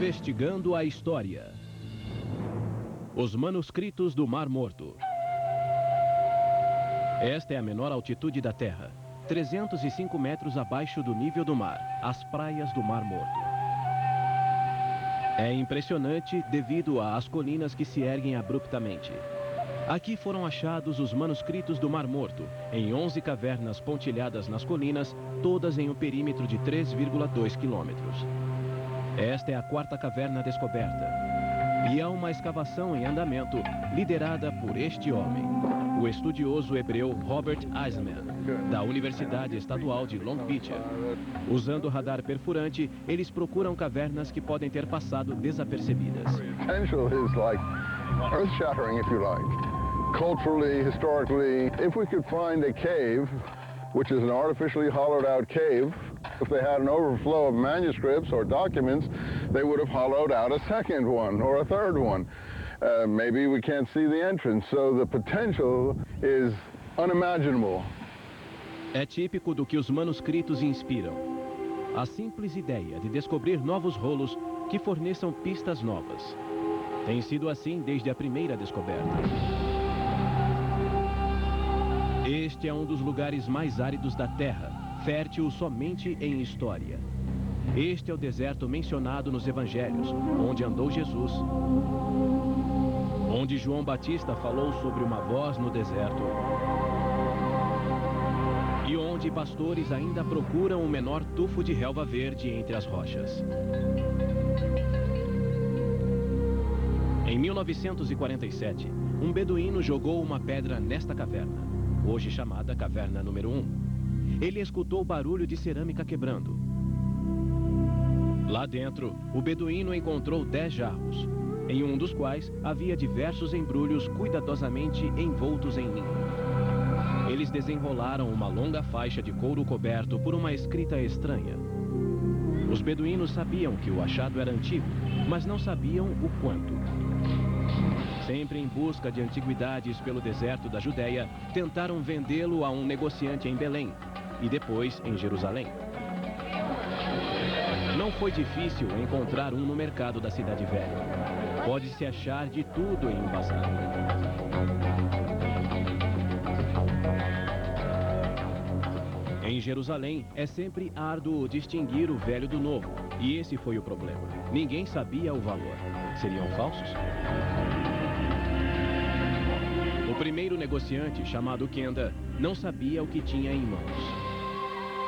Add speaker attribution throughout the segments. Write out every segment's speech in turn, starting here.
Speaker 1: Investigando a história. Os manuscritos do Mar Morto. Esta é a menor altitude da Terra, 305 metros abaixo do nível do mar, as praias do Mar Morto. É impressionante devido às colinas que se erguem abruptamente. Aqui foram achados os manuscritos do Mar Morto, em 11 cavernas pontilhadas nas colinas, todas em um perímetro de 3,2 quilômetros. Esta é a quarta caverna descoberta. E há uma escavação em andamento, liderada por este homem, o estudioso hebreu Robert Eisenman, da Universidade Estadual de Long Beach. Usando radar perfurante, eles procuram cavernas que podem ter passado desapercebidas.
Speaker 2: Potential is like earth-shattering, if you like. Culturally, historically, if we could find a cave, which is an artificially hollowed out cave, if they had an overflow of manuscripts or documents, they would have hollowed out a second one or a third one. Maybe we can't see the entrance, so the potential is unimaginable.
Speaker 1: É típico do que os manuscritos inspiram. A simples ideia de descobrir novos rolos que forneçam pistas novas. Tem sido assim desde a primeira descoberta. Este é um dos lugares mais áridos da Terra, fértil somente em história. Este é o deserto mencionado nos Evangelhos, onde andou Jesus, onde João Batista falou sobre uma voz no deserto e onde pastores ainda procuram o menor tufo de relva verde entre as rochas. Em 1947, um beduíno jogou uma pedra nesta caverna, hoje chamada Caverna número 1. Ele escutou barulho de cerâmica quebrando. Lá dentro, o beduíno encontrou 10 jarros, em um dos quais havia diversos embrulhos cuidadosamente envoltos em linho. Eles desenrolaram uma longa faixa de couro coberto por uma escrita estranha. Os beduínos sabiam que o achado era antigo, mas não sabiam o quanto. Sempre em busca de antiguidades pelo deserto da Judéia, tentaram vendê-lo a um negociante em Belém e depois em Jerusalém. Não foi difícil encontrar um no mercado da Cidade Velha. Pode-se achar de tudo em um bazar. Em Jerusalém, é sempre árduo distinguir o velho do novo. E esse foi o problema. Ninguém sabia o valor. Seriam falsos? O primeiro negociante, chamado Kenda, não sabia o que tinha em mãos.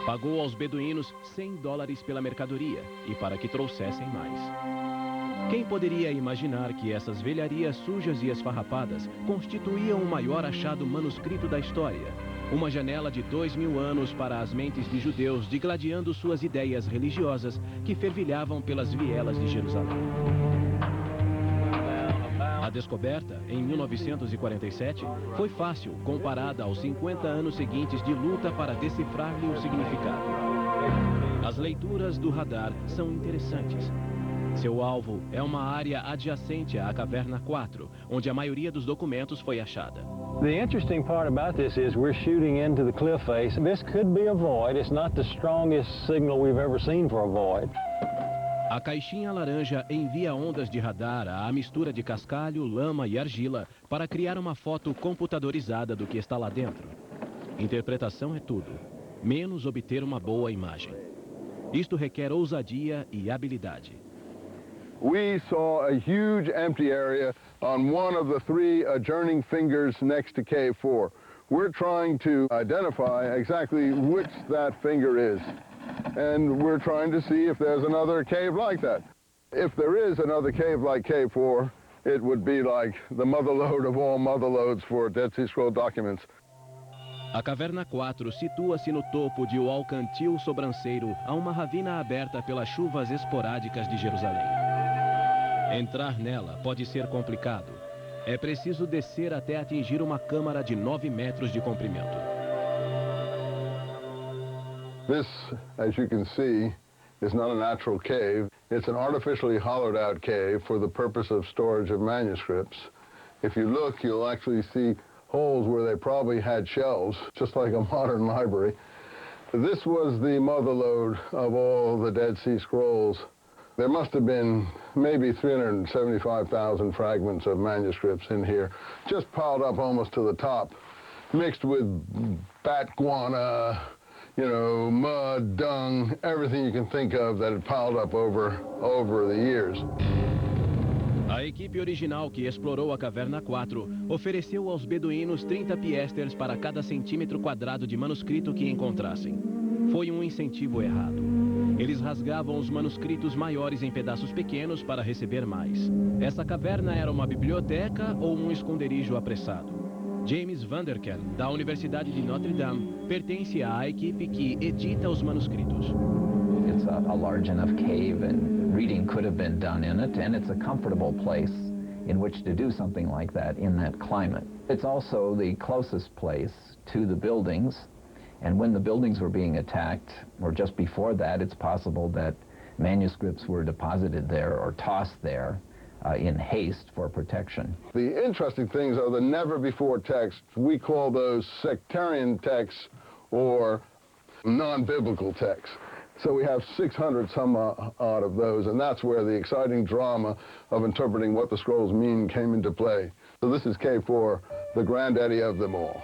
Speaker 1: Pagou aos beduínos $100 pela mercadoria e para que trouxessem mais. Quem poderia imaginar que essas velharias sujas e esfarrapadas constituíam o maior achado manuscrito da história? Uma janela de 2000 anos para as mentes de judeus digladiando suas ideias religiosas que fervilhavam pelas vielas de Jerusalém. A descoberta, em 1947, foi fácil comparada aos 50 anos seguintes de luta para decifrar-lhe o significado. As leituras do radar são interessantes. Seu alvo é uma área adjacente à Caverna 4, onde a maioria dos documentos foi achada.
Speaker 3: The interesting part about this is we're shooting into the cliff face. This could be a void. It's not the strongest signal we've ever seen for a void.
Speaker 1: A caixinha laranja envia ondas de radar à mistura de cascalho, lama e argila para criar uma foto computadorizada do que está lá dentro. Interpretação é tudo, menos obter uma boa imagem. Isto requer ousadia e habilidade.
Speaker 2: We saw a huge empty area on one of the 3 adjourning fingers next to Cave 4. We're trying to identify exactly which that finger is. And we're trying to see if there's another cave like that. If there is another cave like Cave 4, it would be like the motherlode of all motherlodes for Dead Sea Scroll documents.
Speaker 1: A Caverna 4 situa-se no topo de O Alcantil Sobranceiro, a uma ravina aberta pelas chuvas esporádicas de Jerusalém. Entrar nela pode ser complicado. É preciso descer até atingir uma câmara de 9 metros de comprimento.
Speaker 2: This, as you can see, is not a natural cave. It's an artificially hollowed out cave for the purpose of storage of manuscripts. If you look, you'll actually see holes where they probably had shelves, just like a modern library. This was the motherlode of all the Dead Sea Scrolls There must have been maybe 375,000 fragments of manuscripts in here, just piled up almost to the top, mixed with bat guana, you know, mud, dung, everything you can think of that had piled up over the years.
Speaker 1: A equipe original que explorou a Caverna 4 ofereceu aos beduínos 30 piasters para cada centímetro quadrado de manuscrito que encontrassem. Foi um incentivo errado. Eles rasgavam os manuscritos maiores em pedaços pequenos para receber mais. Essa caverna era uma biblioteca ou um esconderijo apressado? James Van Der Ken, da Universidade de Notre Dame, pertence à equipe que edita os manuscritos.
Speaker 4: It's a large enough cave and reading could have been done in it, and it's a comfortable place in which to do something like that in that climate. It's also the closest place to the buildings, and when the buildings were being attacked, or just before that, it's possible that manuscripts were deposited there or tossed there in haste for protection.
Speaker 2: The interesting things are the never-before texts. We call those sectarian texts or non-biblical texts. So we have 600 some odd of those, and that's where the exciting drama of interpreting what the scrolls mean came into play. So this is K4, the granddaddy of them all.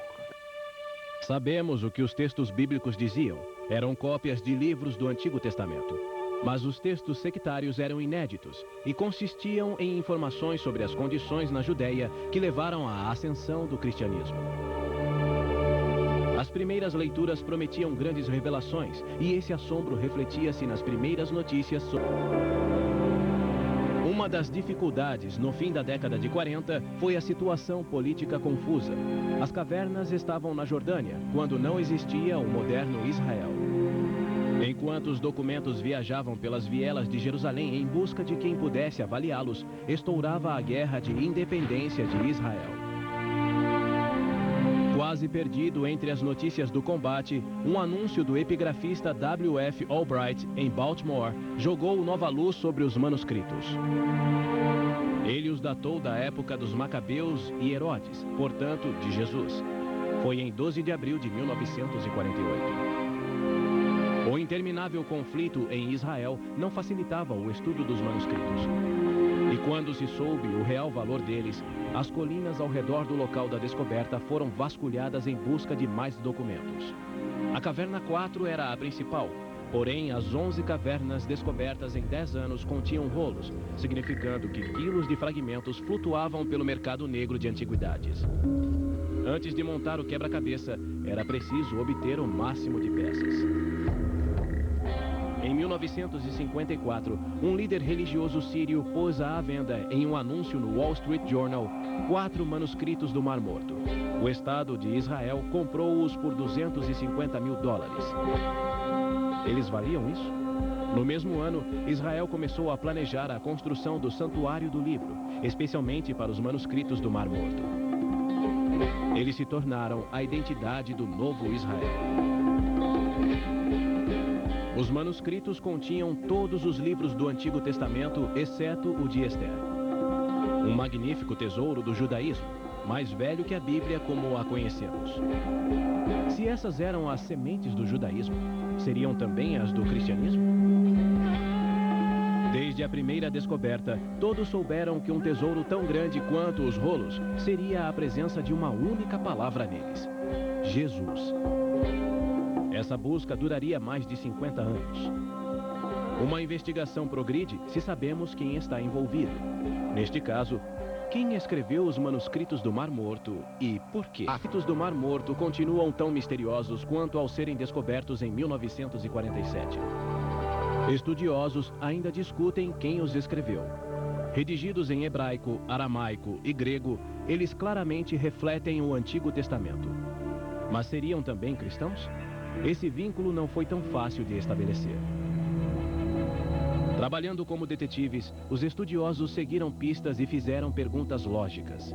Speaker 1: Sabemos o que os textos bíblicos diziam. Eram cópias de livros do Antigo Testamento. Mas os textos sectários eram inéditos e consistiam em informações sobre as condições na Judéia que levaram à ascensão do cristianismo. As primeiras leituras prometiam grandes revelações e esse assombro refletia-se nas primeiras notícias sobre... Uma das dificuldades no fim da década de 40 foi a situação política confusa. As cavernas estavam na Jordânia, quando não existia o moderno Israel. Enquanto os documentos viajavam pelas vielas de Jerusalém em busca de quem pudesse avaliá-los, estourava a guerra de independência de Israel. Quase perdido entre as notícias do combate, um anúncio do epigrafista W.F. Albright, em Baltimore, jogou nova luz sobre os manuscritos. Ele os datou da época dos Macabeus e Herodes, portanto, de Jesus. Foi em 12 de abril de 1948. O interminável conflito em Israel não facilitava o estudo dos manuscritos. E quando se soube o real valor deles, as colinas ao redor do local da descoberta foram vasculhadas em busca de mais documentos. A Caverna 4 era a principal, porém as 11 cavernas descobertas em 10 anos continham rolos, significando que quilos de fragmentos flutuavam pelo mercado negro de antiguidades. Antes de montar o quebra-cabeça, era preciso obter o máximo de peças. Em 1954, um líder religioso sírio pôs à venda em um anúncio no Wall Street Journal 4 manuscritos do Mar Morto. O Estado de Israel comprou-os por $250 mil. Eles valiam isso? No mesmo ano, Israel começou a planejar a construção do Santuário do Livro, especialmente para os manuscritos do Mar Morto. Eles se tornaram a identidade do novo Israel. Os manuscritos continham todos os livros do Antigo Testamento, exceto o de Esther. Um magnífico tesouro do judaísmo, mais velho que a Bíblia como a conhecemos. Se essas eram as sementes do judaísmo, seriam também as do cristianismo? Desde a primeira descoberta, todos souberam que um tesouro tão grande quanto os rolos seria a presença de uma única palavra neles: Jesus. Essa busca duraria mais de 50 anos. Uma investigação progride se sabemos quem está envolvido. Neste caso, quem escreveu os manuscritos do Mar Morto e por quê? Os manuscritos do Mar Morto continuam tão misteriosos quanto ao serem descobertos em 1947. Estudiosos ainda discutem quem os escreveu. Redigidos em hebraico, aramaico e grego, eles claramente refletem o Antigo Testamento. Mas seriam também cristãos? Esse vínculo não foi tão fácil de estabelecer. Trabalhando como detetives, os estudiosos seguiram pistas e fizeram perguntas lógicas.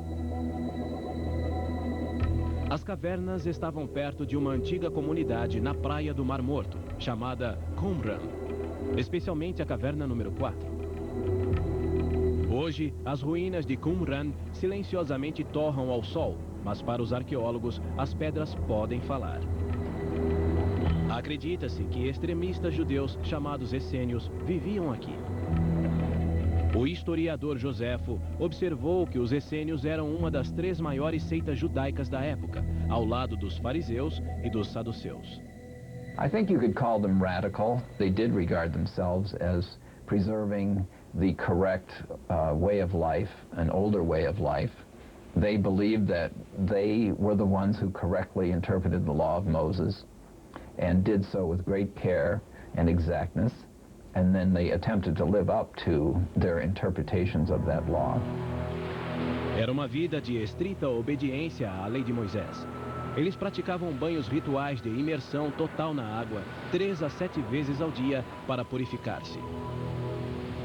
Speaker 1: As cavernas estavam perto de uma antiga comunidade na praia do Mar Morto, chamada Qumran, especialmente a caverna número 4. Hoje, as ruínas de Qumran silenciosamente torram ao sol, mas para os arqueólogos, as pedras podem falar. Acredita-se que extremistas judeus chamados essênios viviam aqui. O historiador Joséfo observou que os essênios eram uma das 3 maiores seitas judaicas da época, ao lado dos fariseus e dos saduceus.
Speaker 4: I think you could call them radical. They did regard themselves as preserving the correct way of life, an older way of life. They believed that they were the ones who correctly interpreted the law of Moses and did so with great care and exactness, and then they attempted to live up to their interpretations of that law.
Speaker 1: Era uma vida de estrita obediência à lei de Moisés. Eles praticavam banhos rituais de imersão total na água, 3 a 7 vezes ao dia, para purificar-se.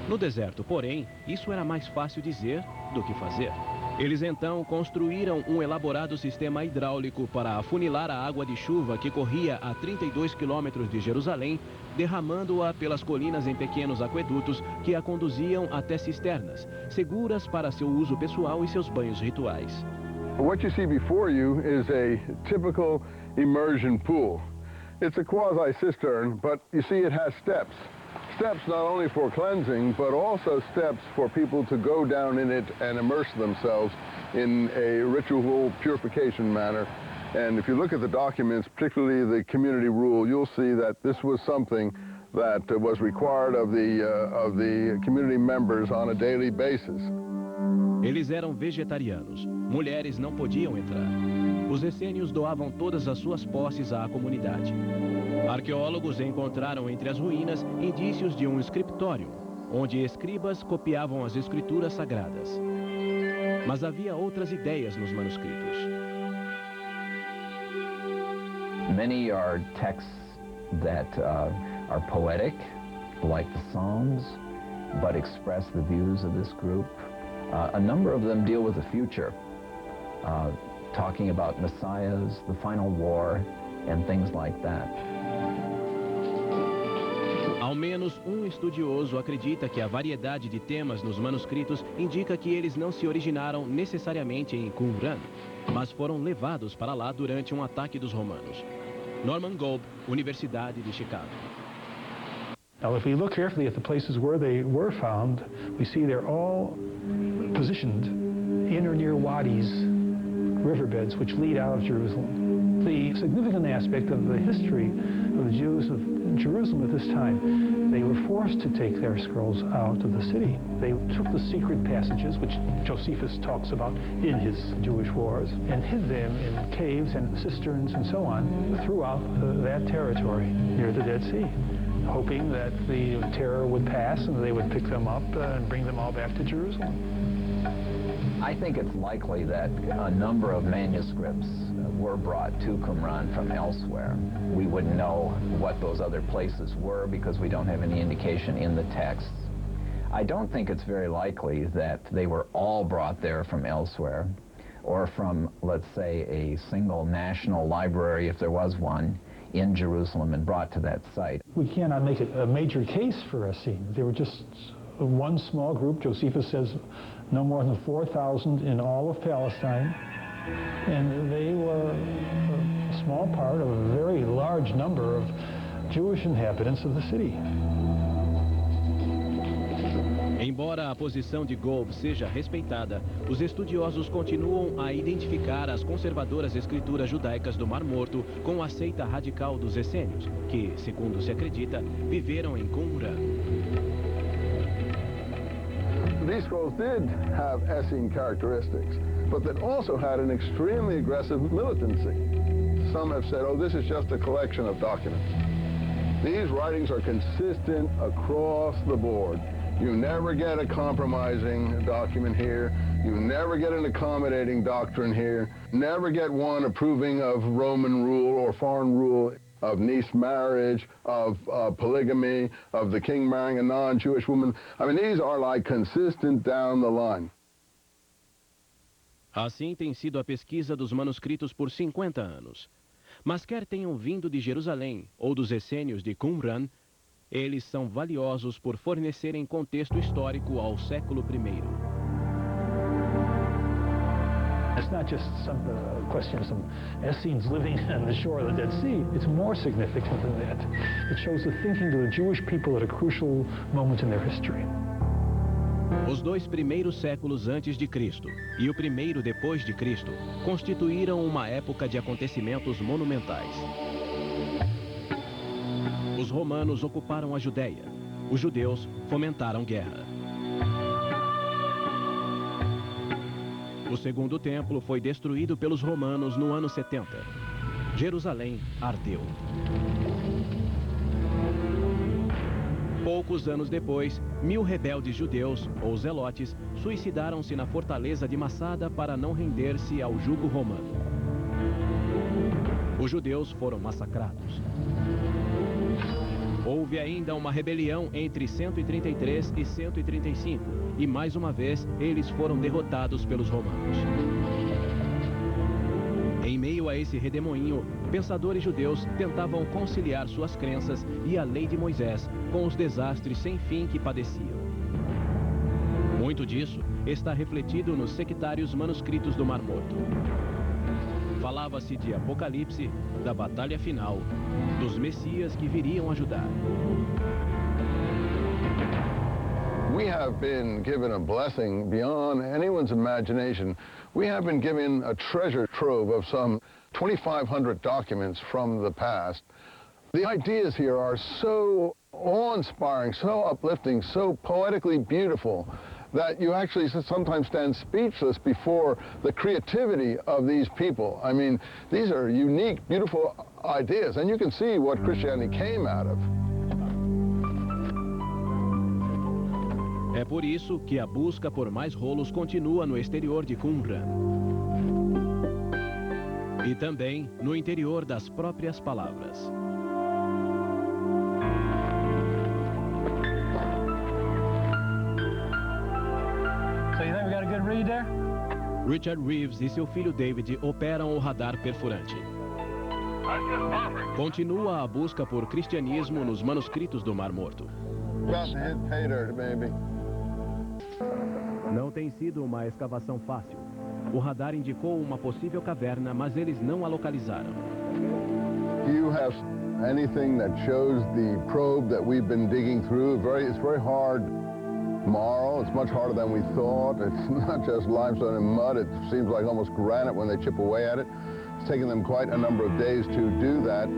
Speaker 1: No deserto, porém, isso era mais fácil dizer do que fazer. Eles então construíram um elaborado sistema hidráulico para afunilar a água de chuva que corria a 32 quilômetros de Jerusalém, derramando-a pelas colinas em pequenos aquedutos que a conduziam até cisternas, seguras para seu uso pessoal e seus banhos rituais.
Speaker 2: What you see before you is a typical immersion pool. It's a quasi-cistern, but you see it has steps. Steps not only for cleansing, but also steps for people to go down in it and immerse themselves in a ritual purification manner. And if you look at the documents, particularly the community rule, you'll see that this was something that was required of the community members on a daily basis.
Speaker 1: Eles eram vegetarianos. Mulheres não podiam entrar. Os essênios doavam todas as suas posses à comunidade. Arqueólogos encontraram entre as ruínas indícios de um escritório, onde escribas copiavam as escrituras sagradas. Mas havia outras ideias nos manuscritos.
Speaker 4: Many are texts that are poetic, like the Psalms, but express the views of this group. A number of them deal with the future, talking about messiahs, the final war, and things like that.
Speaker 1: Ao menos um estudioso acredita que a variedade de temas nos manuscritos indica que eles não se originaram necessariamente em Qumran, mas foram levados para lá durante um ataque dos romanos. Norman Golb, Universidade de Chicago.
Speaker 5: Now, if we look carefully at the places where they were found, we see they're all positioned in or near wadis, riverbeds, which lead out of Jerusalem. The significant aspect of the history of the Jews of Jerusalem at this time, they were forced to take their scrolls out of the city. They took the secret passages, which Josephus talks about in his Jewish wars, and hid them in caves and cisterns and so on throughout that territory near the Dead Sea, hoping that the terror would pass and they would pick them up and bring them all back to Jerusalem.
Speaker 4: I think it's likely that a number of manuscripts were brought to Qumran from elsewhere. We wouldn't know what those other places were because we don't have any indication in the texts. I don't think it's very likely that they were all brought there from elsewhere or from, let's say, a single national library, if there was one, in Jerusalem and brought to that site.
Speaker 5: We cannot make it a major case for Essene. They were just one small group. Josephus says no more than 4,000 in all of Palestine. And they were a small part of a very large number of Jewish inhabitants of the city.
Speaker 1: Embora a posição de Golb seja respeitada, os estudiosos continuam a identificar as conservadoras escrituras judaicas do Mar Morto com a seita radical dos essênios, que, segundo se acredita, viveram em Qumran.
Speaker 2: These scrolls did have Essene characteristics, but that also had an extremely aggressive militancy. Some have said, oh, this is just a collection of documents. These writings are consistent across the board. You never get a compromising document here. You never get an accommodating doctrine here. Never get one approving of Roman rule or foreign rule, of niece marriage, of polygamy, of the king marrying a non-Jewish woman. I mean, these are like consistent down the line.
Speaker 1: Assim tem sido a pesquisa dos manuscritos por 50 anos. Mas quer tenham vindo de Jerusalém ou dos essênios de Qumran, eles são valiosos por fornecerem contexto histórico ao século I.
Speaker 5: It's not just some question of some Essenes living on the shore of the Dead Sea. It's more significant than that. It shows the thinking of the Jewish people at a crucial moment in their history.
Speaker 1: Os 2 primeiros séculos antes de Cristo e o primeiro depois de Cristo constituíram uma época de acontecimentos monumentais. Os romanos ocuparam a Judéia. Os judeus fomentaram guerra. O segundo templo foi destruído pelos romanos no ano 70. Jerusalém ardeu. Poucos anos depois, 1000 rebeldes judeus, ou zelotes, suicidaram-se na fortaleza de Massada para não render-se ao jugo romano. Os judeus foram massacrados. Houve ainda uma rebelião entre 133 e 135, e mais uma vez eles foram derrotados pelos romanos. Em meio a esse redemoinho, pensadores judeus tentavam conciliar suas crenças e a lei de Moisés com os desastres sem fim que padeciam. Muito disso está refletido nos sectários manuscritos do Mar Morto. Falava-se de Apocalipse, da batalha final, dos Messias que viriam ajudar.
Speaker 2: We have been given a blessing beyond anyone's imagination. We have been given a treasure trove of some 2,500 documents from the past. The ideas here are so awe-inspiring, so uplifting, so poetically beautiful that you actually sometimes stand speechless before the creativity of these people. I mean, these are unique, beautiful ideas, and you can see what Christianity came out of.
Speaker 1: É por isso que a busca por mais rolos continua no exterior de Qumran. E também no interior das próprias palavras.
Speaker 3: So you think we got a good read there?
Speaker 1: Richard Reeves e seu filho David operam o radar perfurante. Continua a busca por cristianismo nos manuscritos do Mar Morto.
Speaker 2: About to hit pay dirt, baby.
Speaker 1: Não tem sido uma escavação fácil. O radar indicou uma possível caverna, mas eles não a localizaram.
Speaker 2: Do you have anything that shows the probe that we've been digging through? It's very hard marl. It's much harder than we thought. It's not just limestone and mud. It seems like almost granite when they chip away at it. It's taken them quite a number of days to do that.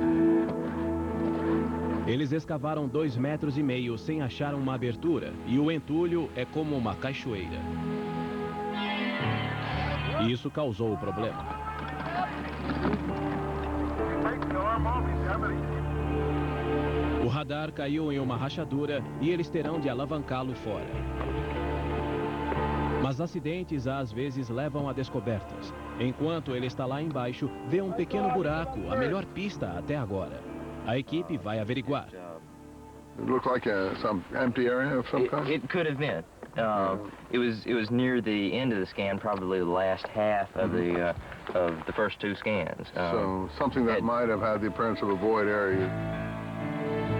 Speaker 1: Eles escavaram 2,5 metros sem achar uma abertura, e o entulho é como uma cachoeira. Isso causou o problema. O radar caiu em uma rachadura e eles terão de alavancá-lo fora. Mas acidentes às vezes levam a descobertas. Enquanto ele está lá embaixo, vê um pequeno buraco, a melhor pista até agora. A equipe vai averiguar.
Speaker 2: It looked like some empty area of some kind?
Speaker 6: It could have been. It was near the end of the scan, probably the last half of the first 2 scans.
Speaker 2: So something that might have had the appearance of a void area.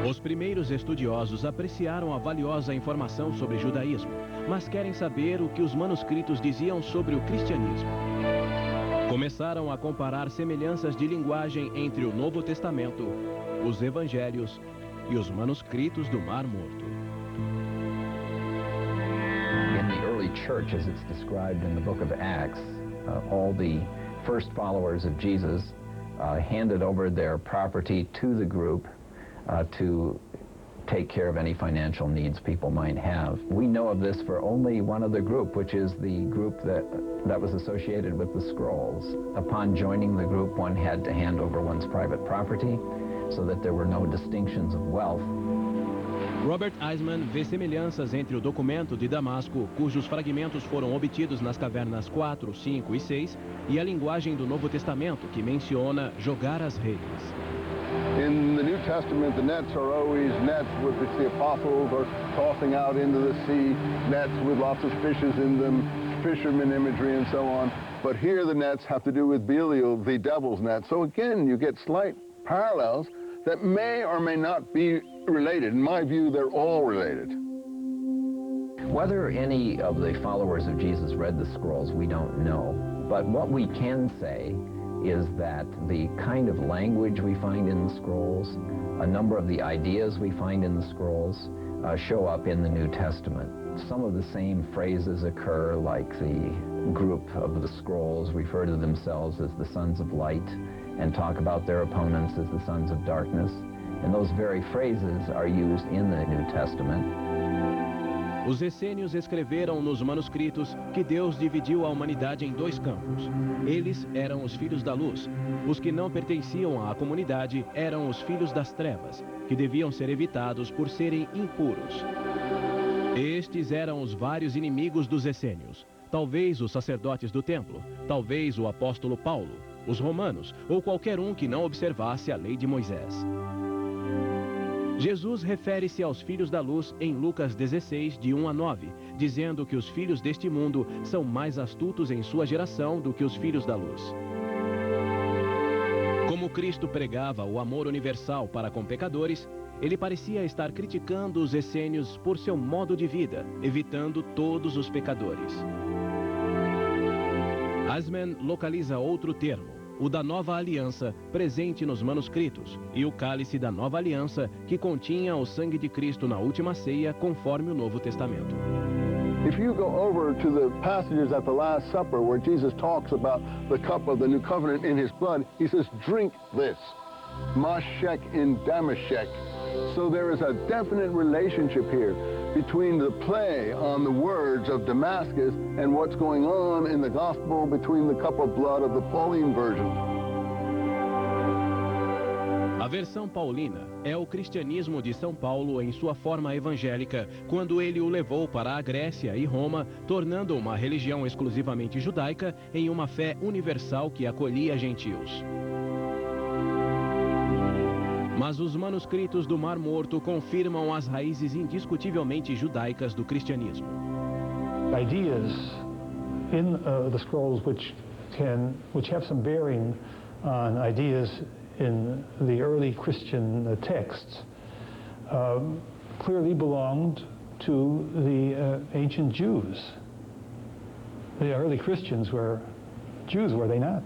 Speaker 1: Os primeiros estudiosos apreciaram a valiosa informação sobre judaísmo, mas querem saber o que os manuscritos diziam sobre o cristianismo. Começaram a comparar semelhanças de linguagem entre o Novo Testamento, os Evangelhos e os manuscritos do Mar Morto.
Speaker 4: In the early church, as it's described in the book of Acts, all the first followers of Jesus handed over their property to the group to take care of any financial needs people might have. We know of this for only one other group, which is the group that was associated with the scrolls. Upon joining the group, one had to hand over one's private property so that there were no distinctions of wealth.
Speaker 1: Robert Eisman vê semelhanças entre o documento de Damasco, cujos fragmentos foram obtidos nas cavernas 4, 5 e 6, e a linguagem do Novo Testamento, que menciona jogar as redes.
Speaker 2: In the New Testament, the nets are always nets with the apostles are tossing out into the sea, nets with lots of fishes in them, fisherman imagery and so on. But here the nets have to do with Belial, the devil's net. So again, you get slight parallels that may or may not be related. In my view, they're all related.
Speaker 4: Whether any of the followers of Jesus read the scrolls, we don't know. But what we can say is that the kind of language we find in the scrolls, a number of the ideas we find in the scrolls, show up in the New Testament. Some of the same phrases occur, like the group of the scrolls refer to themselves as the sons of light and talk about their opponents as the sons of darkness. And those very phrases are used in the New Testament.
Speaker 1: Os essênios escreveram nos manuscritos que Deus dividiu a humanidade em dois campos. Eles eram os filhos da luz. Os que não pertenciam à comunidade eram os filhos das trevas, que deviam ser evitados por serem impuros. Estes eram os vários inimigos dos essênios. Talvez os sacerdotes do templo, talvez o apóstolo Paulo, os romanos ou qualquer um que não observasse a lei de Moisés. Jesus refere-se aos filhos da luz em Lucas 16, de 1 a 9, dizendo que os filhos deste mundo são mais astutos em sua geração do que os filhos da luz. Como Cristo pregava o amor universal para com pecadores, ele parecia estar criticando os essênios por seu modo de vida, evitando todos os pecadores. Eisman localiza outro termo, o da Nova Aliança, presente nos manuscritos, e o cálice da Nova Aliança, que continha o sangue de Cristo na última ceia, conforme o Novo Testamento.
Speaker 2: If you go over to the passages at the Last Supper where Jesus talks about the cup of the new covenant in his blood, he says, drink this, mashek in damashek. So there is a definite relationship here between the play on the words of Damascus and what's going on in the gospel between the cup of blood of the Pauline version.
Speaker 1: A versão paulina é o cristianismo de São Paulo em sua forma evangélica, quando ele o levou para a Grécia e Roma, tornando uma religião exclusivamente judaica em uma fé universal que acolhia gentios. Mas os manuscritos do Mar Morto confirmam as raízes indiscutivelmente judaicas do cristianismo.
Speaker 5: Ideas in the scrolls which have some bearing on ideas in the early Christian texts clearly belonged to the ancient Jews. The early Christians were Jews, were they not?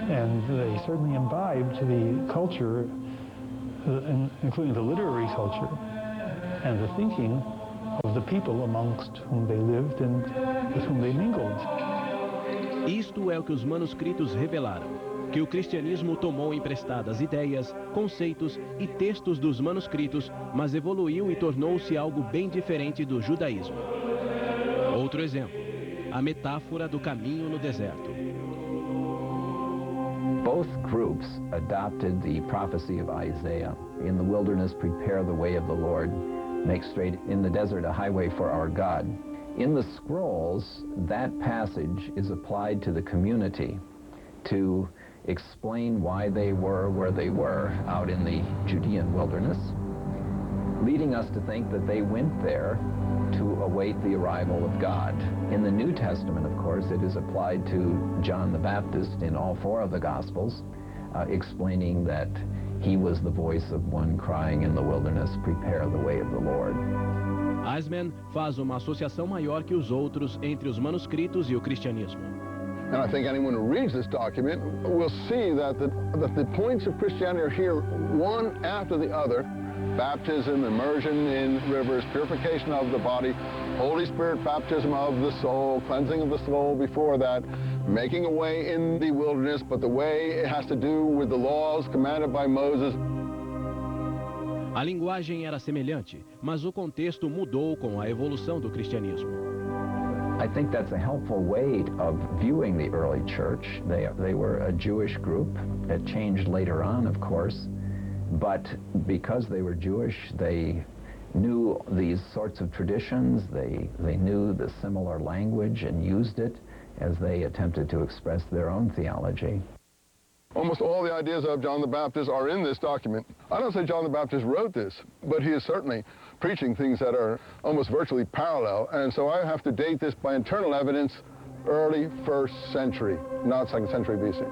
Speaker 5: And they certainly imbibed the culture, including the literary culture and the thinking of the people amongst whom they lived and with whom they mingled.
Speaker 1: Isto é o que os manuscritos revelaram, que o cristianismo tomou emprestadas ideias, conceitos e textos dos manuscritos, mas evoluiu e tornou-se algo bem diferente do judaísmo. Outro exemplo, a metáfora do caminho no deserto.
Speaker 4: Both groups adopted the prophecy of Isaiah. In the wilderness, prepare the way of the Lord. Make straight in the desert a highway for our God. In the scrolls, that passage is applied to the community to explain why they were where they were out in the Judean wilderness, leading us to think that they went there to await the arrival of God. In the New Testament, of course, it is applied to John the Baptist in all four of the Gospels, explaining that he was the voice of one crying in the wilderness, prepare the way of the Lord.
Speaker 1: Eisman faz uma associação maior que os outros entre os manuscritos e o cristianismo.
Speaker 2: And I think anyone who reads this document will see that the points of Christianity are here one after the other. Baptism, immersion in rivers, purification of the body, Holy Spirit baptism of the soul, cleansing of the soul before that, making a way in the wilderness, but the way it has to do with the laws commanded by Moses.
Speaker 1: A linguagem era semelhante, mas o contexto mudou com a evolução do cristianismo.
Speaker 4: I think that's a helpful way of viewing the early church. They were a Jewish group. It changed later on, of course. But because they were Jewish, they knew these sorts of traditions. They knew the similar language and used it as they attempted to express their own theology.
Speaker 2: Almost all the ideas of John the Baptist are in this document. I don't say John the Baptist wrote this, but he is certainly preaching things that are almost virtually parallel. And so I have to date this by internal evidence, early 1st century, not 2nd century BC.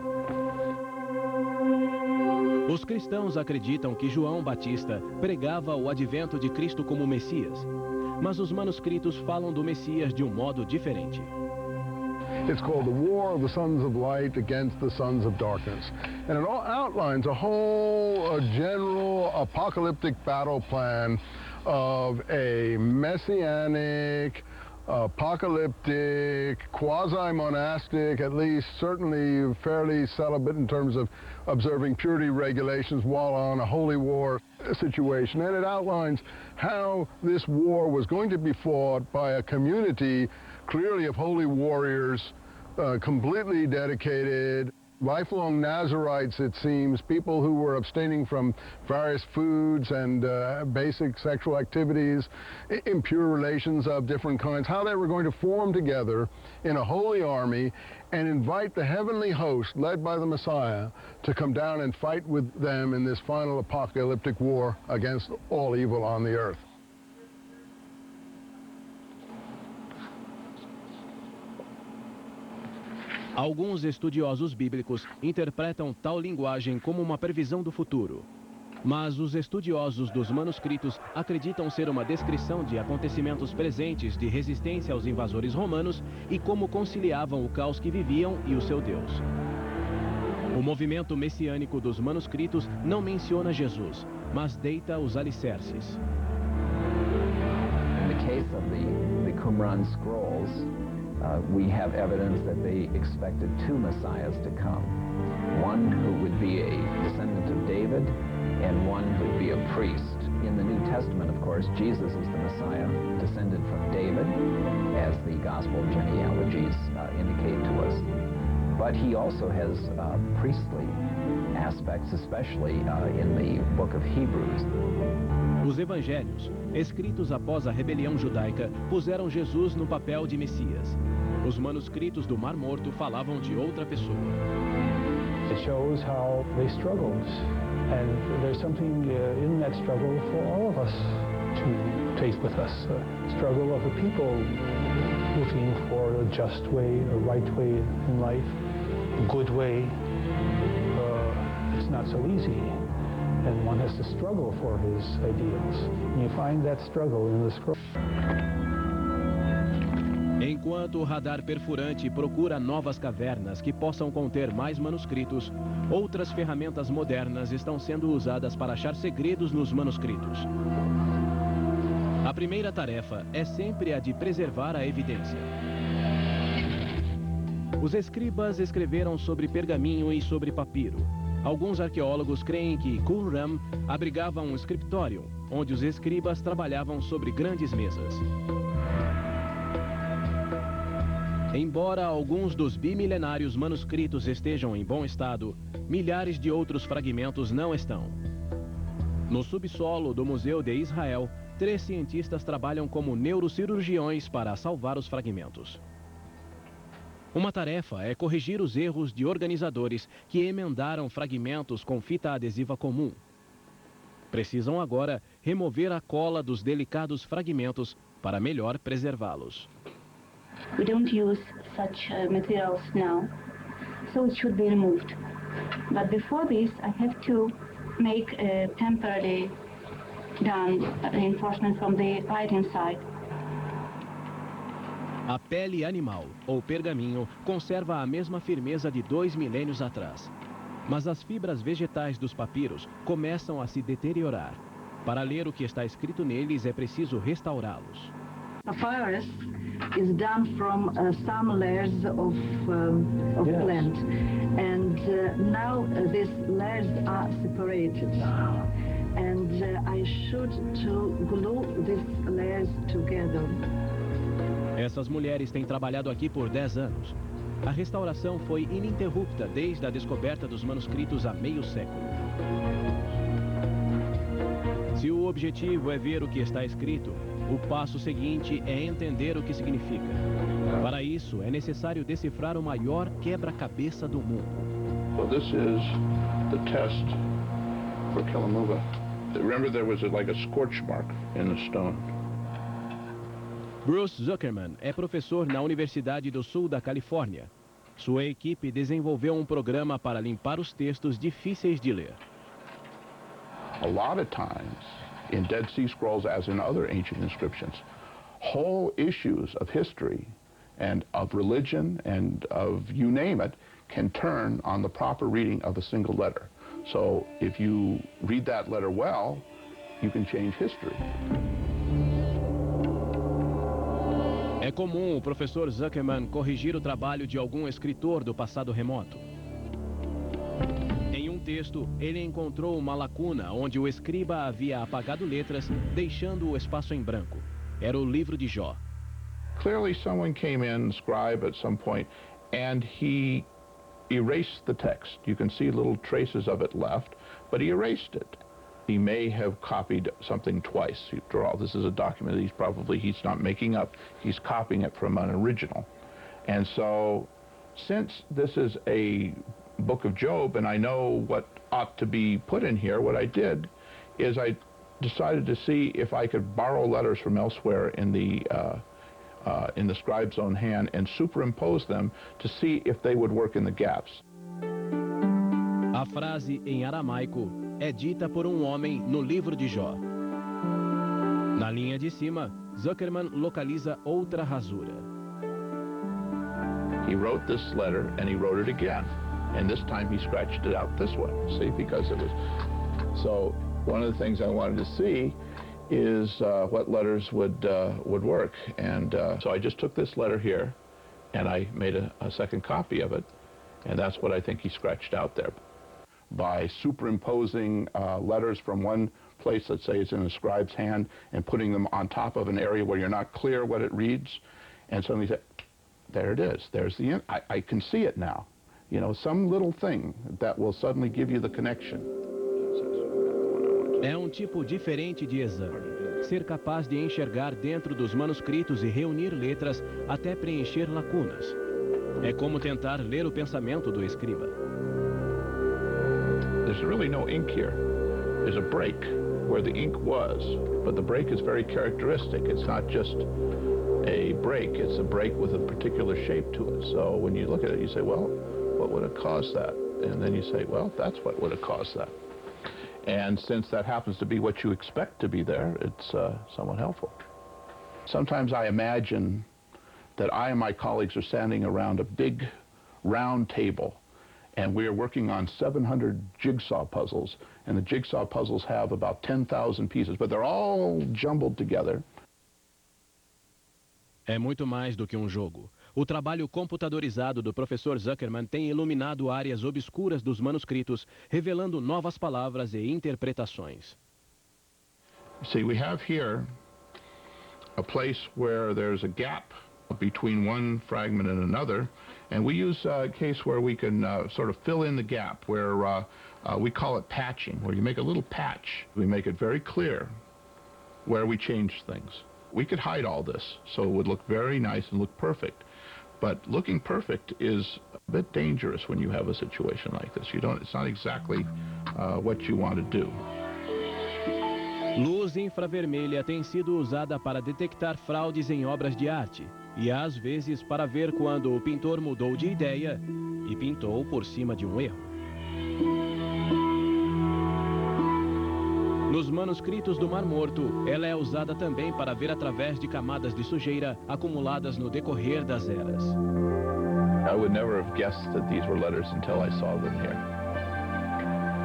Speaker 1: Os cristãos acreditam que João Batista pregava o advento de Cristo como Messias, mas os manuscritos falam do Messias de um modo diferente.
Speaker 2: It's called the War of the Sons of Light against the Sons of Darkness. And it all outlines a whole general apocalyptic battle plan of a messianic, apocalyptic, quasi-monastic, at least certainly fairly celibate in terms of observing purity regulations while on a holy war situation. And it outlines how this war was going to be fought by a community clearly of holy warriors, completely dedicated, lifelong Nazarites, it seems, people who were abstaining from various foods and basic sexual activities, impure relations of different kinds, how they were going to form together in a holy army and invite the heavenly host, led by the Messiah, to come down and fight with them in this final apocalyptic war against all evil on the earth.
Speaker 1: Alguns estudiosos bíblicos interpretam tal linguagem como uma previsão do futuro. Mas os estudiosos dos manuscritos acreditam ser uma descrição de acontecimentos presentes de resistência aos invasores romanos e como conciliavam o caos que viviam e o seu Deus. O movimento messiânico dos manuscritos não menciona Jesus, mas deita os alicerces.
Speaker 4: In the case of the Qumran scrolls, we have evidence that they expected two Messiahs to come. One who would be a descendant of David and one who would be a priest. In the New Testament, of course, Jesus is the Messiah, descended from David, as the gospel genealogies indicate to us. But he also has priestly aspects, especially in the book of Hebrews.
Speaker 1: Os evangelhos, escritos após a rebelião judaica, puseram Jesus no papel de Messias. Os manuscritos do Mar Morto falavam de outra pessoa.
Speaker 5: It shows how they struggled, and there's something in that struggle for all of us to take with us. A struggle of the people looking for a just way, a right way in life, a good way. It's not so easy, and one has to struggle for his ideals. And you find that struggle in the scroll.
Speaker 1: Enquanto o radar perfurante procura novas cavernas que possam conter mais manuscritos, outras ferramentas modernas estão sendo usadas para achar segredos nos manuscritos. A primeira tarefa é sempre a de preservar a evidência. Os escribas escreveram sobre pergaminho e sobre papiro. Alguns arqueólogos creem que Qumran abrigava um escritório, onde os escribas trabalhavam sobre grandes mesas. Embora alguns dos bimilenários manuscritos estejam em bom estado, milhares de outros fragmentos não estão. No subsolo do Museu de Israel, 3 cientistas trabalham como neurocirurgiões para salvar os fragmentos. Uma tarefa é corrigir os erros de organizadores que emendaram fragmentos com fita adesiva comum. Precisam agora remover a cola dos delicados fragmentos para melhor preservá-los.
Speaker 7: We don't use such materials now, so it should be removed. But before this, I have to make a temporary reinforcement from the right hand side.
Speaker 1: A pele animal, ou pergaminho, conserva a mesma firmeza de 2 milênios atrás. Mas as fibras vegetais dos papiros começam a se deteriorar. Para ler o que está escrito neles, é preciso restaurá-los.
Speaker 7: Papyrus is done from some layers of plant, and now these layers are separated, and I should to glue these layers together.
Speaker 1: Essas mulheres têm trabalhado aqui por 10 anos. A restauração foi ininterrupta desde a descoberta dos manuscritos há meio século. Se o objetivo é ver o que está escrito, o passo seguinte é entender o que significa. Para isso, é necessário decifrar o maior quebra-cabeça do mundo.
Speaker 8: So this is the test for Kilamuva. Remember, there was like a scorch mark in the stone.
Speaker 1: Bruce Zuckerman é professor na Universidade do Sul da Califórnia. Sua equipe desenvolveu um programa para limpar os textos difíceis de ler.
Speaker 8: A lot of times, in Dead Sea Scrolls, as in other ancient inscriptions, whole issues of history and of religion and of you name it can turn on the proper reading of a single letter. So if you read that letter well, you can change history.
Speaker 1: É comum o professor Zuckerman corrigir o trabalho de algum escritor do passado remoto. Em um texto, ele encontrou uma lacuna onde o escriba havia apagado letras, deixando o espaço em branco. Era o livro de Jó.
Speaker 8: Clearly someone came in, scribe at some point, and he erased the text. You can see little traces of it left, but he erased it. He may have copied something twice. After all, this is a document he's not making up. He's copying it from an original. And so, since this is a book of Job, and I know what ought to be put in here, what I did is I decided to see if I could borrow letters from elsewhere in the scribe's own hand and superimpose them to see if they would work in the gaps.
Speaker 1: A frase em aramaico é dita por um homem no livro de Jó. Na linha de cima, Zuckerman localiza outra rasura.
Speaker 8: He wrote this letter and he wrote it again. And this time he scratched it out this way, see, because it was... So one of the things I wanted to see is what letters would work. And so I just took this letter here and I made a second copy of it. And that's what I think he scratched out there. By superimposing letters from one place, let's say it's in a scribe's hand, and putting them on top of an area where you're not clear what it reads, and suddenly say, there it is, there's the, I can see it now. You know, some little thing that will suddenly give you the connection.
Speaker 1: É um tipo diferente de exame. Ser capaz de enxergar dentro dos manuscritos e reunir letras até preencher lacunas. É como tentar ler o pensamento do escriba.
Speaker 8: There's really no ink here. There's a break where the ink was, but the break is very characteristic. It's not just a break, it's a break with a particular shape to it. So when you look at it, you say, well, what would have caused that? And then you say, well, that's what would have caused that. And since that happens to be what you expect to be there, it's somewhat helpful. Sometimes I imagine that I and my colleagues are standing around a big round table, and we are working on 700 jigsaw puzzles, and the jigsaw puzzles have about 10,000 pieces, but they're all jumbled together.
Speaker 1: É muito mais do que um jogo. O trabalho computadorizado do professor Zuckerman tem iluminado áreas obscuras dos manuscritos, revelando novas palavras e interpretações.
Speaker 8: See, we have here a place where there's a gap between one fragment and another, and we use a case where we can sort of fill in the gap, where we call it patching, where you make a little patch. We make it very clear where we change things. We could hide all this, so it would look very nice and look perfect. But looking perfect is a bit dangerous when you have a situation like this. It's not exactly what you want to do.
Speaker 1: Luz infravermelha tem sido usada para detectar fraudes em obras de arte e às vezes para ver quando o pintor mudou de ideia e pintou por cima de um erro. Nos manuscritos do Mar Morto, ela é usada também para ver através de camadas de sujeira acumuladas no decorrer das eras.
Speaker 8: I would never have guessed that these were letters until I saw them here.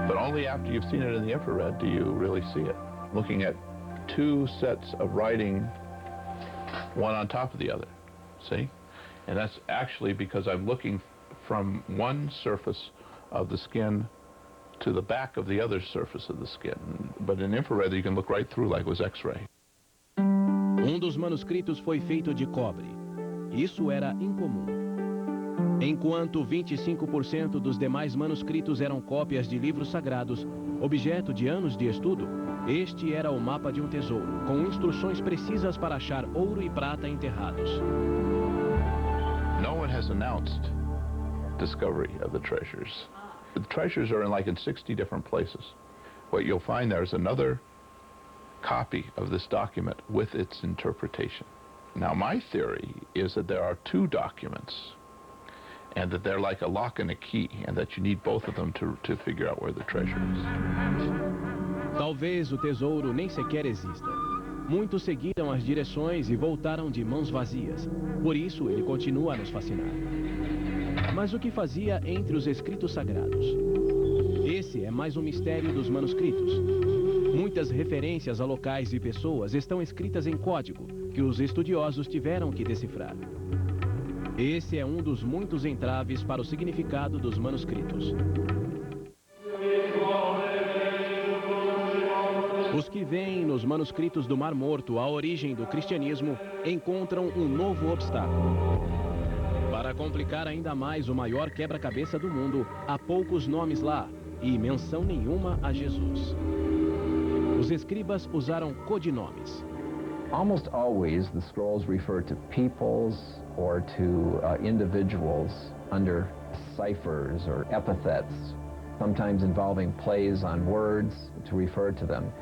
Speaker 8: But only after you've seen it in the infrared do you really see it. Looking at two sets of writing, one on top of the other, see? And that's actually because I'm looking from one surface of the skin to the back of the other surface of the skin. But in infrared, you can look right through like it was X-ray.
Speaker 1: Dos manuscritos foi feito de cobre. Isso era incomum. Enquanto 25% dos demais manuscritos eram cópias de livros sagrados, objeto de anos de estudo, este era o mapa de um tesouro, com instruções precisas para achar ouro e prata enterrados.
Speaker 8: No one has announced discovery of the treasures. The treasures are in 60 different places. What you'll find there is another copy of this document with its interpretation. Now, my theory is that there are two documents, and that they're like a lock and a key, and that you need both of them to figure out where the treasure is.
Speaker 1: Talvez o tesouro nem sequer exista. Muitos seguiram as direções e voltaram de mãos vazias. Por isso, ele continua a nos fascinar. Mas o que fazia entre os escritos sagrados? Esse é mais um mistério dos manuscritos. Muitas referências a locais e pessoas estão escritas em código, que os estudiosos tiveram que decifrar. Esse é um dos muitos entraves para o significado dos manuscritos. Os que veem nos manuscritos do Mar Morto a origem do cristianismo encontram um novo obstáculo. Para complicar ainda mais o maior quebra-cabeça do mundo, há poucos nomes lá e menção nenhuma a Jesus. Os escribas usaram codinomes.
Speaker 4: Almost always the scrolls refer to peoples or to individuals under ciphers or epithets, sometimes involving plays on words to refer to them.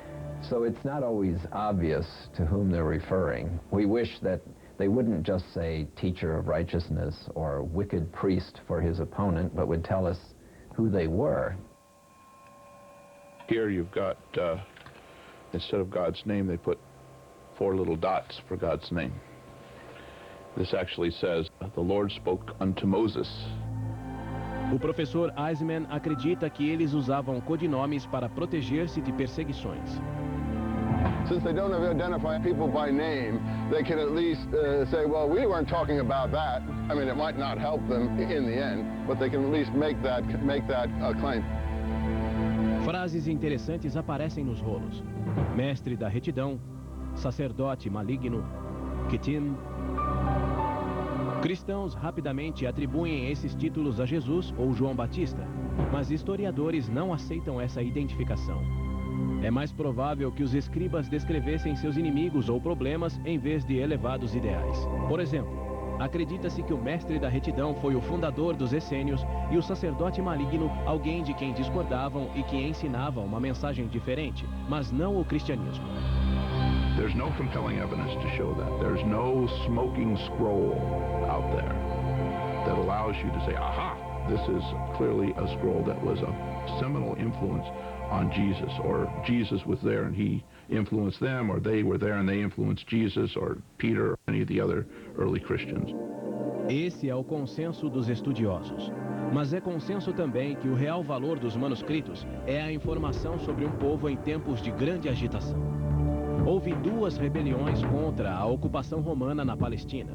Speaker 4: So it's not always obvious to whom they're referring. We wish that they wouldn't just say teacher of righteousness or wicked priest for his opponent, but would tell us who they were.
Speaker 8: Here you've got, instead of God's name, they put 4 little dots for God's name. This actually says, the Lord spoke unto Moses.
Speaker 1: O professor Eisman acredita que eles usavam codinomes para proteger-se de perseguições.
Speaker 2: Since they don't identify people by name, they can at least say, well, we weren't talking about that. I mean, it might not help them in the end, but they can at least make that claim.
Speaker 1: Frases interessantes aparecem nos rolos. Mestre da retidão, sacerdote maligno, Kittim. Cristãos rapidamente atribuem esses títulos a Jesus ou João Batista, mas historiadores não aceitam essa identificação. É mais provável que os escribas descrevessem seus inimigos ou problemas em vez de elevados ideais. Por exemplo, acredita-se que o mestre da retidão foi o fundador dos essênios e o sacerdote maligno alguém de quem discordavam e que ensinava uma mensagem diferente, mas não o cristianismo.
Speaker 8: There's no compelling evidence to show that. There's no smoking scroll out there that allows you to say, aha, this is clearly a scroll that was a seminal influence on Jesus, or Jesus was there and he influenced them, or they were there and they influenced Jesus, or Peter, or any of the other early Christians.
Speaker 1: Esse é o consenso dos estudiosos. Mas é consenso também que o real valor dos manuscritos é a informação sobre um povo em tempos de grande agitação. Houve 2 rebeliões contra a ocupação romana na Palestina.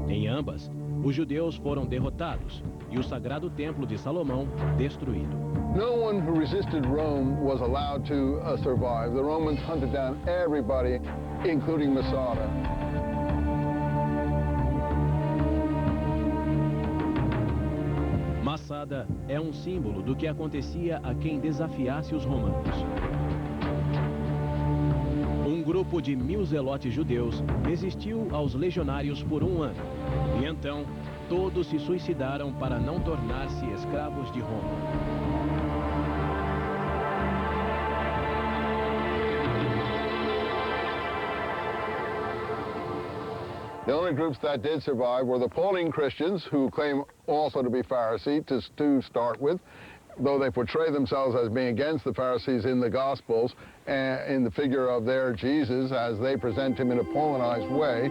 Speaker 1: Em ambas, os judeus foram derrotados e o sagrado templo de Salomão destruído.
Speaker 2: No one who resisted Rome was allowed to survive. The Romans hunted down everybody, including Masada.
Speaker 1: Masada é um símbolo do que acontecia a quem desafiasse os romanos. Um grupo de 1000 zelotes judeus resistiu aos legionários por 1 ano. E então, todos se suicidaram para não tornar-se escravos de Roma.
Speaker 2: The only groups that did survive were the Pauline Christians, who claim also to be Pharisee to start with, though they portray themselves as being against the Pharisees in the Gospels and in the figure of their Jesus as they present him in a Paulinized way.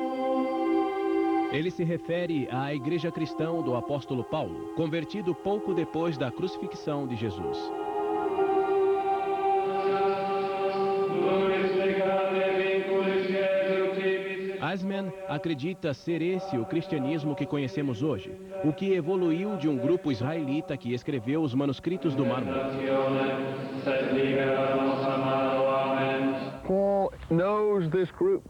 Speaker 1: Ele se refere à igreja cristã do apóstolo Paulo, convertido pouco depois da crucifixão de Jesus. Eisman acredita ser esse o cristianismo que conhecemos hoje, o que evoluiu de um grupo israelita que escreveu os manuscritos do Mar Morto.
Speaker 2: Paul knows this group.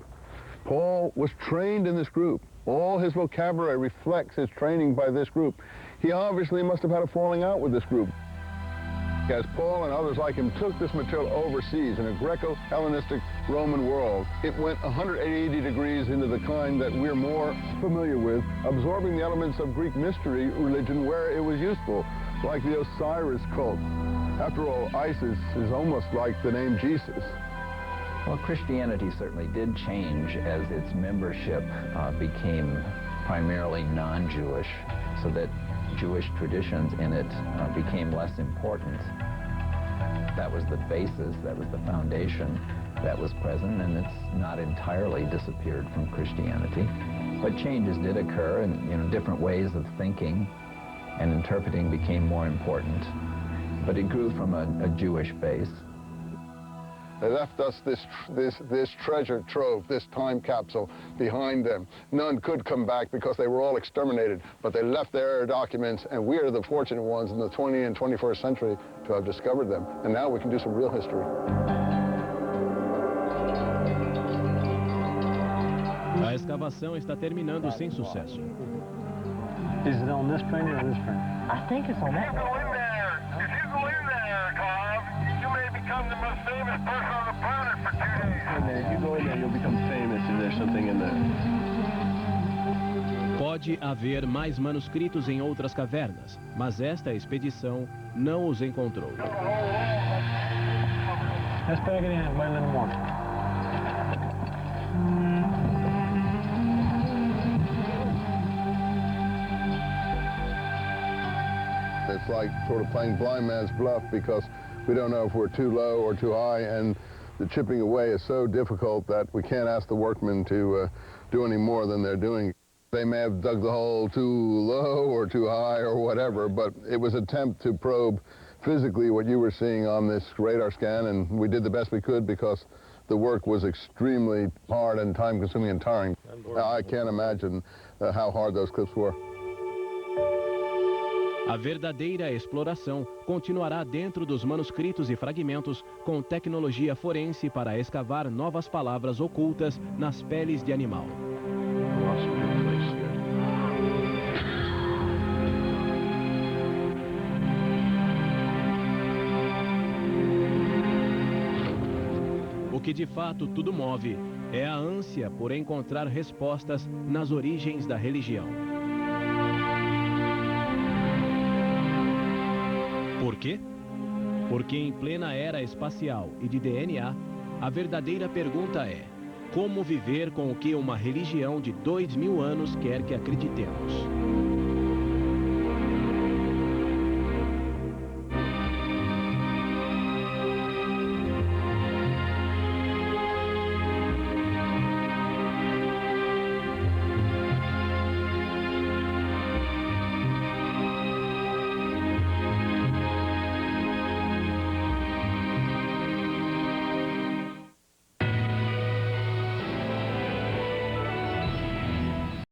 Speaker 2: Paul was trained in this group. All his vocabulary reflects his training by this group. He obviously must have had a falling out with this group. As Paul and others like him took this material overseas in a Greco-Hellenistic Roman world, it went 180 degrees into the kind that we're more familiar with, absorbing the elements of Greek mystery religion where it was useful, like the Osiris cult. After all, Isis is almost like the name Jesus.
Speaker 4: Well, Christianity certainly did change as its membership became primarily non-Jewish, so that Jewish traditions in it became less important. That was the basis, that was the foundation that was present, and it's not entirely disappeared from Christianity. But changes did occur, and different ways of thinking and interpreting became more important. But it grew from a Jewish base.
Speaker 2: They left us this treasure trove, this time capsule behind them. None could come back because they were all exterminated, but they left their documents, and we are the fortunate ones in the 20th and 21st century to have discovered them. And now we can do some real history.
Speaker 1: A escavação está terminando sem sucesso.
Speaker 3: Is it on this printer or this printer?
Speaker 9: I think it's on that.
Speaker 10: If you go in there, Cobb, you may become the most famous person on the planet for 2 days.
Speaker 9: If you go in there, you'll become famous if there's something in there.
Speaker 1: Pode haver mais manuscritos em outras cavernas, mas esta expedição não os encontrou.
Speaker 3: Let's pack it in and wait a little more.
Speaker 2: It's like sort of playing blind man's bluff because we don't know if we're too low or too high, and the chipping away is so difficult that we can't ask the workmen to do any more than they're doing. They may have dug the hole too low or too high or whatever, but it was an attempt to probe physically what you were seeing on this radar scan, and we did the best we could because the work was extremely hard and time-consuming and tiring. I can't imagine how hard those clips were.
Speaker 1: A verdadeira exploração continuará dentro dos manuscritos e fragmentos com tecnologia forense para escavar novas palavras ocultas nas peles de animal. O que de fato tudo move é a ânsia por encontrar respostas nas origens da religião. Por quê? Porque em plena era espacial e de DNA, a verdadeira pergunta é: como viver com o que uma religião de 2000 anos quer que acreditemos?